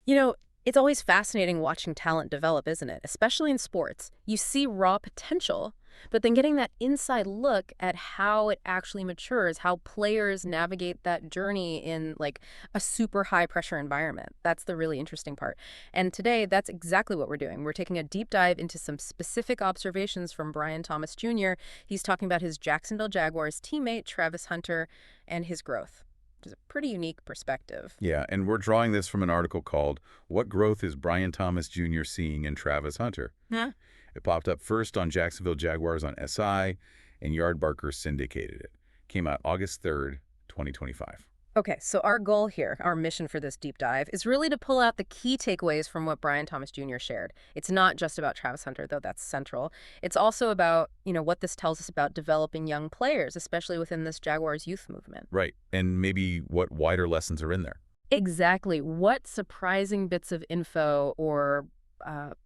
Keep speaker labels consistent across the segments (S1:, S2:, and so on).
S1: You know, it's always fascinating watching talent develop, isn't it? Especially in sports. You see raw potential, but then getting that inside look at how it actually matures, how players navigate that journey in like a super high pressure environment. That's the really interesting part. And today, that's exactly what we're doing. We're taking a deep dive into some specific observations from Brian Thomas Jr. He's talking about his Jacksonville Jaguars teammate, Travis Hunter, and his growth, which is a pretty unique perspective.
S2: Yeah, and we're drawing this from an article called What Growth is Brian Thomas Jr. Seeing in Travis Hunter?
S1: Huh?
S2: It popped up first on Jacksonville Jaguars on SI, and Yardbarker syndicated it. Came out August 3rd, 2025.
S1: Okay, so our goal here, our mission for this deep dive, is really to pull out the key takeaways from what Brian Thomas Jr. shared. It's not just about Travis Hunter, though that's central. It's also about, what this tells us about developing young players, especially within this Jaguars youth movement.
S2: Right, and maybe what wider lessons are in there.
S1: Exactly. What surprising bits of info or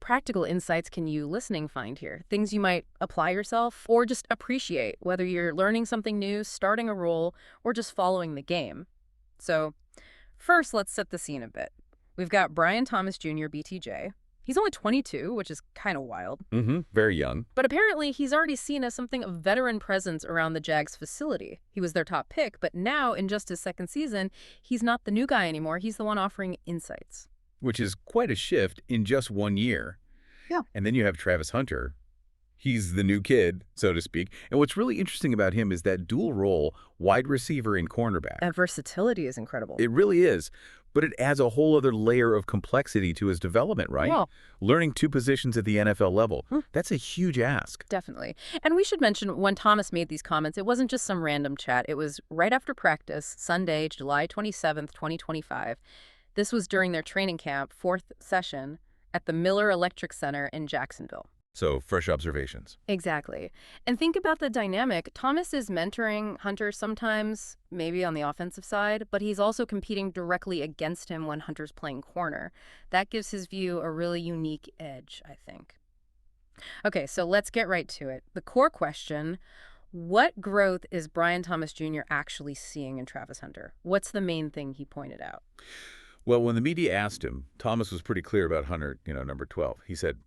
S1: practical insights can you listening find here? Things you might apply yourself or just appreciate, whether you're learning something new, starting a role, or just following the game. So first, let's set the scene a bit. We've got Brian Thomas Jr., BTJ. He's only 22, which is kind of wild.
S2: Very young.
S1: But apparently, he's already seen as something of veteran presence around the Jags facility. He was their top pick, but now, in just his second season, he's not the new guy anymore. He's the one offering insights.
S2: Which is quite a shift in just 1 year.
S1: Yeah.
S2: And then you have Travis Hunter. He's the new kid, so to speak. And what's really interesting about him is that dual role, wide receiver and cornerback.
S1: That versatility is incredible.
S2: It really is. But it adds a whole other layer of complexity to his development, right?
S1: Well,
S2: Learning 2 positions at the NFL level, that's a huge ask.
S1: definitely. And we should mention when Thomas made these comments, it wasn't just some random chat. It was right after practice, Sunday, July 27th, 2025. This was during their training camp, 4th session, at the Miller Electric Center in Jacksonville.
S2: So, fresh observations.
S1: Exactly. And think about the dynamic. Thomas is mentoring Hunter sometimes, maybe on the offensive side, but he's also competing directly against him when Hunter's playing corner. That gives his view a really unique edge, I think. Okay, so let's get right to it. The core question, what growth is Brian Thomas Jr. actually seeing in Travis Hunter? What's the main thing he pointed out?
S2: Well, when the media asked him, Thomas was pretty clear about Hunter, number 12. He said,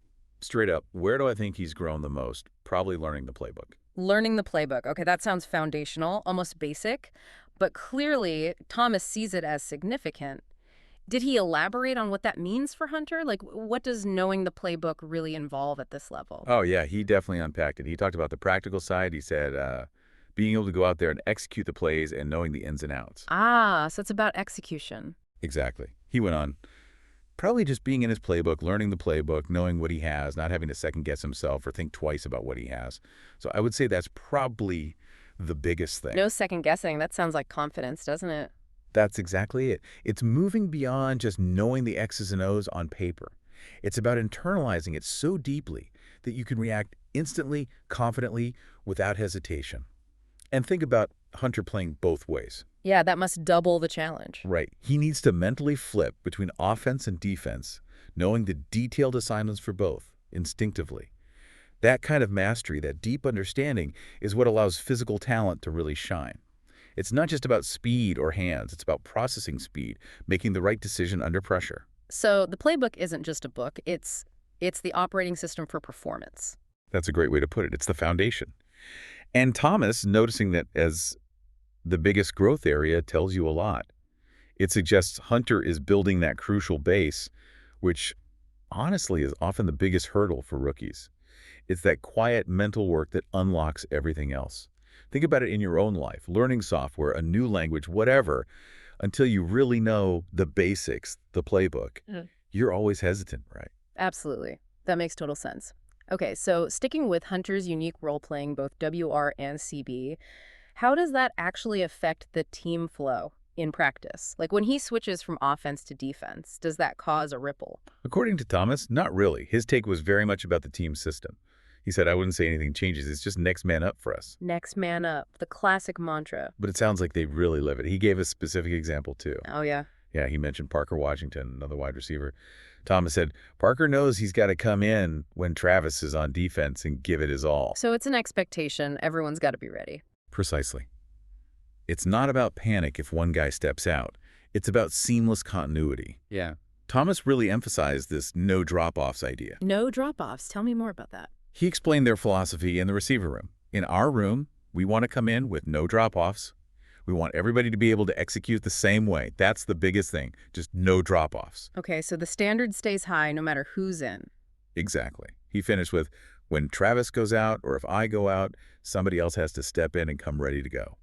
S2: straight up, where do I think he's grown the most? Probably learning the playbook.
S1: Learning the playbook. Okay, that sounds foundational, almost basic, but clearly Thomas sees it as significant. Did he elaborate on what that means for Hunter? Like, what does knowing the playbook really involve at this level?
S2: Oh, yeah, he definitely unpacked it. He talked about the practical side. He said being able to go out there and execute the plays and knowing the ins and outs.
S1: Ah, so it's about execution.
S2: Exactly. He went on, probably just being in his playbook, learning the playbook, knowing what he has, not having to second-guess himself or think twice about what he has. So I would say that's probably the biggest thing.
S1: No second guessing. That sounds like confidence, doesn't it?
S2: That's exactly it. It's moving beyond just knowing the X's and O's on paper. It's about internalizing it so deeply that you can react instantly, confidently, without hesitation. And think about Hunter playing both ways.
S1: Yeah, that must double the challenge.
S2: Right. He needs to mentally flip between offense and defense, knowing the detailed assignments for both, instinctively. That kind of mastery, that deep understanding, is what allows physical talent to really shine. It's not just about speed or hands. It's about processing speed, making the right decision under pressure.
S1: So the playbook isn't just a book. It's the operating system for performance.
S2: That's a great way to put it. It's the foundation. And Thomas, noticing that as the biggest growth area, tells you a lot. It suggests Hunter is building that crucial base, which honestly is often the biggest hurdle for rookies. It's that quiet mental work that unlocks everything else. Think about it in your own life, learning software, a new language, whatever, until you really know the basics, the playbook. You're always hesitant, right?
S1: Absolutely. That makes total sense. Okay, so sticking with Hunter's unique role playing both WR and CB, how does that actually affect the team flow in practice? Like when he switches from offense to defense, does that cause a ripple?
S2: According to Thomas, not really. His take was very much about the team system. He said, I wouldn't say anything changes. It's just next man up for us.
S1: Next man up, the classic mantra.
S2: But it sounds like they really live it. He gave a specific example, too.
S1: Oh, yeah.
S2: Yeah, he mentioned Parker Washington, another wide receiver. Thomas said, Parker knows he's got to come in when Travis is on defense and give it his all.
S1: So it's an expectation. Everyone's got to be ready.
S2: Precisely. It's not about panic if one guy steps out. It's about seamless continuity.
S3: Yeah.
S2: Thomas really emphasized this no drop-offs idea.
S1: No drop-offs. Tell me more about that.
S2: He explained their philosophy in the receiver room. In our room, we want to come in with no drop-offs. We want everybody to be able to execute the same way. That's the biggest thing, just no drop-offs.
S1: Okay, so the standard stays high no matter who's in.
S2: Exactly. He finished with, when Travis goes out or if I go out, somebody else has to step in and come ready to go.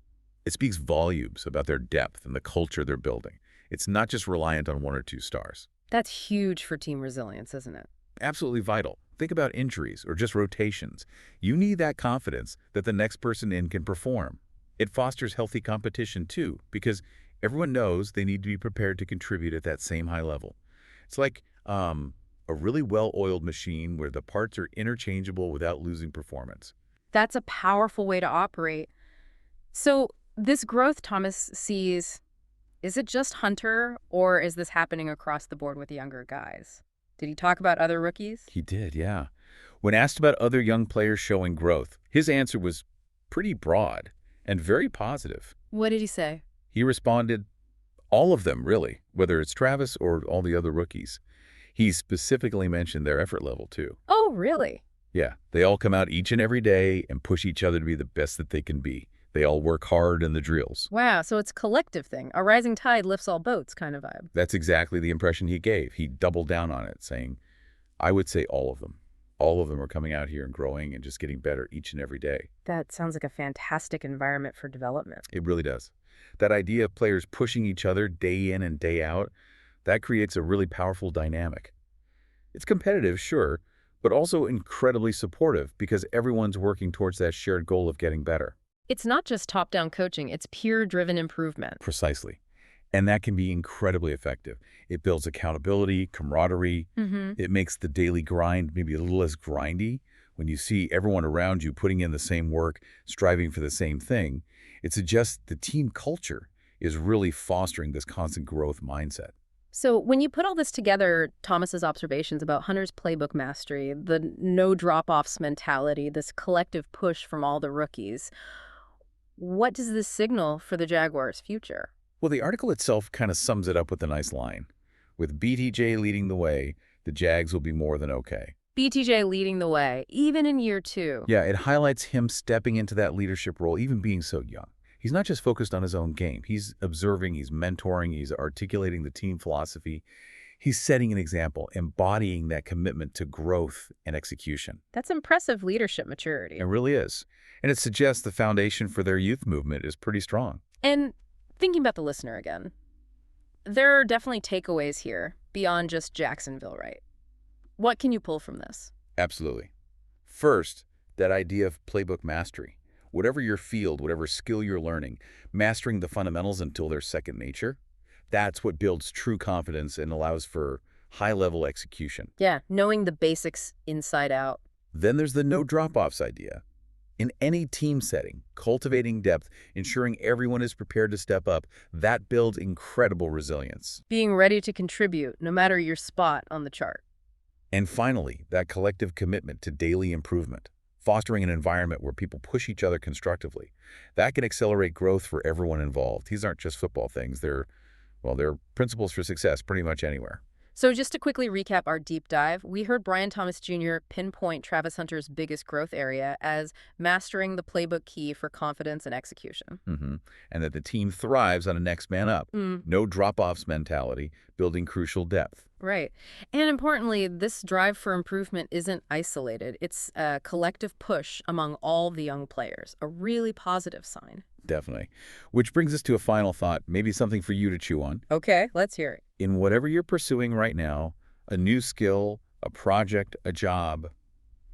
S2: It speaks volumes about their depth and the culture they're building. It's not just reliant on one or two stars.
S1: That's huge for team resilience, isn't it?
S2: Absolutely vital. Think about injuries or just rotations. You need that confidence that the next person in can perform. It fosters healthy competition too, because everyone knows they need to be prepared to contribute at that same high level. It's like a really well-oiled machine where the parts are interchangeable without losing performance.
S1: That's a powerful way to operate. So this growth Thomas sees, is it just Hunter, or is this happening across the board with the younger guys? Did he talk about other rookies?
S2: He did, yeah. When asked about other young players showing growth, his answer was pretty broad and very positive.
S1: What did he say?
S2: He responded, all of them, really, whether it's Travis or all the other rookies. He specifically mentioned their effort level, too.
S1: Oh, really?
S2: Yeah, they all come out each and every day and push each other to be the best that they can be. They all work hard in the drills.
S1: Wow, so it's a collective thing. A rising tide lifts all boats kind of vibe.
S2: That's exactly the impression he gave. He doubled down on it, saying, I would say all of them. All of them are coming out here and growing and just getting better each and every day.
S1: That sounds like a fantastic environment for development.
S2: It really does. That idea of players pushing each other day in and day out, that creates a really powerful dynamic. It's competitive, sure, but also incredibly supportive because everyone's working towards that shared goal of getting better.
S1: It's not just top-down coaching, it's peer-driven improvement.
S2: Precisely. And that can be incredibly effective. It builds accountability, camaraderie. It makes the daily grind maybe a little less grindy. When you see everyone around you putting in the same work, striving for the same thing, it suggests the team culture is really fostering this constant growth mindset.
S1: So when you put all this together, Thomas's observations about Hunter's playbook mastery, the no drop-offs mentality, this collective push from all the rookies, what does this signal for the Jaguars' future?
S2: Well, the article itself kind of sums it up with a nice line. With BTJ leading the way, the Jags will be more than okay.
S1: BTJ leading the way, even in year 2.
S2: Yeah, it highlights him stepping into that leadership role, even being so young. He's not just focused on his own game. He's observing, he's mentoring, he's articulating the team philosophy. He's setting an example, embodying that commitment to growth and execution.
S1: That's impressive leadership maturity.
S2: It really is. And it suggests the foundation for their youth movement is pretty strong.
S1: And thinking about the listener again, there are definitely takeaways here beyond just Jacksonville, right? What can you pull from this?
S2: Absolutely. First, that idea of playbook mastery. Whatever your field, whatever skill you're learning, mastering the fundamentals until they're second nature, that's what builds true confidence and allows for high-level execution.
S1: Yeah, knowing the basics inside out.
S2: Then there's the no drop-offs idea. In any team setting, cultivating depth, ensuring everyone is prepared to step up, that builds incredible resilience.
S1: Being ready to contribute, no matter your spot on the chart.
S2: And finally, that collective commitment to daily improvement, fostering an environment where people push each other constructively. That can accelerate growth for everyone involved. These aren't just football things. They're principles for success pretty much anywhere.
S1: So just to quickly recap our deep dive, we heard Brian Thomas Jr. pinpoint Travis Hunter's biggest growth area as mastering the playbook key for confidence and execution.
S2: And that the team thrives on a next man up. No drop-offs mentality, building crucial depth.
S1: Right. And importantly, this drive for improvement isn't isolated. It's a collective push among all the young players, a really positive sign.
S2: Definitely. Which brings us to a final thought, maybe something for you to chew on.
S1: Okay, let's hear it.
S2: In whatever you're pursuing right now, a new skill, a project, a job,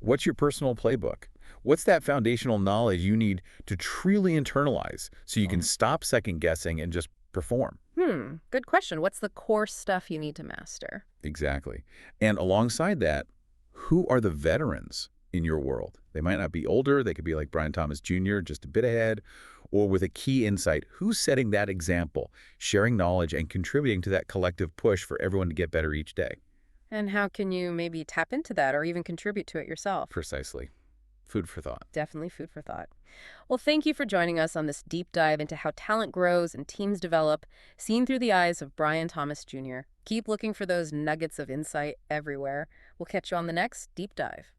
S2: what's your personal playbook? What's that foundational knowledge you need to truly internalize so you can stop second-guessing and just perform?
S1: Good question. What's the core stuff you need to master?
S2: Exactly. And alongside that, who are the veterans in your world? They might not be older. They could be like Brian Thomas Jr., just a bit ahead, or with a key insight. Who's setting that example, sharing knowledge, and contributing to that collective push for everyone to get better each day?
S1: And how can you maybe tap into that or even contribute to it yourself?
S2: Precisely. Food for thought.
S1: Definitely food for thought. Well, thank you for joining us on this deep dive into how talent grows and teams develop, seen through the eyes of Brian Thomas Jr. Keep looking for those nuggets of insight everywhere. We'll catch you on the next deep dive.